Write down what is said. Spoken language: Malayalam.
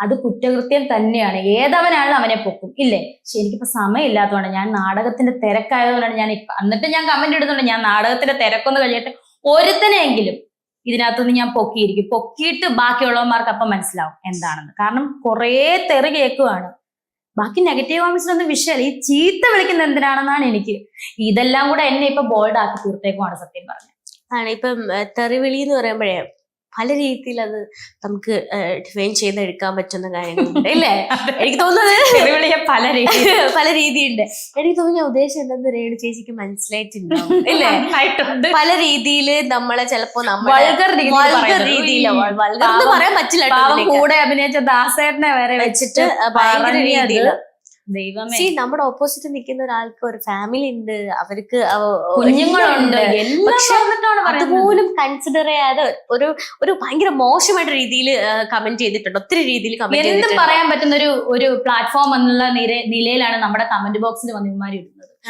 അത് കുറ്റകൃത്യം തന്നെയാണ്. ഏതവനാണ് അവനെ പൊക്കും ഇല്ലേ? പക്ഷെ എനിക്കിപ്പോ സമയമില്ലാത്തതുകൊണ്ട്, ഞാൻ നാടകത്തിന്റെ തിരക്കായതുകൊണ്ടാണ് ഞാൻ എന്നിട്ട് ഞാൻ കമന്റ് ഇടുന്നുണ്ട്, ഞാൻ നാടകത്തിന്റെ തിരക്കൊന്ന് കഴിയട്ടെ, ഒരുത്തനെങ്കിലും ഇതിനകത്തുനിന്ന് ഞാൻ പൊക്കിയിരിക്കും. പൊക്കിയിട്ട് ബാക്കിയുള്ളവന്മാർക്ക് അപ്പം മനസ്സിലാവും എന്താണെന്ന്. കാരണം കുറേ തെറി കേൾക്കുവാണ്. ബാക്കി നെഗറ്റീവ് കമന്റ്സിനൊന്നും വിഷയമല്ല, ഈ ചീത്ത വിളിക്കുന്ന എന്തിനാണെന്നാണ് എനിക്ക്. ഇതെല്ലാം കൂടെ എന്നെ ഇപ്പൊ ബോൾഡ് ആക്കി തീർത്തേക്കുമാണ് സത്യം പറഞ്ഞത്. ആണ് ഇപ്പം തെറിവിളി എന്ന് പറയുമ്പോഴേ പല രീതിയിൽ അത് നമുക്ക് ഡിഫൈൻ ചെയ്തെടുക്കാൻ പറ്റുന്ന കാര്യങ്ങളുണ്ട് അല്ലേ? എനിക്ക് തോന്നുന്നത് പല രീതിയുണ്ട്. എനിക്ക് തോന്നുന്ന ഉദ്ദേശം എന്താന്ന് രേണു ചേച്ചിക്ക് മനസ്സിലായിട്ടുണ്ടാവും അല്ലേ? പല രീതിയിൽ നമ്മളെ ചിലപ്പോ വൾഗർ രീതിയിൽ പറയാൻ പറ്റില്ല, കൂടെ അഭിനയിച്ച ദാസേട്ടനെ വരെ വെച്ചിട്ട് ഭയങ്കര രീതിയിൽ. ദൈവമേ, നമ്മുടെ ഓപ്പോസിറ്റ് നിൽക്കുന്ന ഒരാൾക്ക് ഒരു ഫാമിലി ഉണ്ട്, അവർക്ക് കുഞ്ഞുങ്ങളുണ്ട്, അതുപോലും കൺസിഡർ ചെയ്യാതെ ഒരു ഭയങ്കര മോശമായിട്ട് രീതിയിൽ കമന്റ് ചെയ്തിട്ടുണ്ട്. ഒത്തിരി രീതിയിൽ കമന്റ് എന്തും പറയാൻ പറ്റുന്ന ഒരു പ്ലാറ്റ്ഫോം എന്നുള്ള നിലയിലാണ് നമ്മുടെ കമന്റ് ബോക്സിൽ വന്നിമാരി ഇടുന്നത്.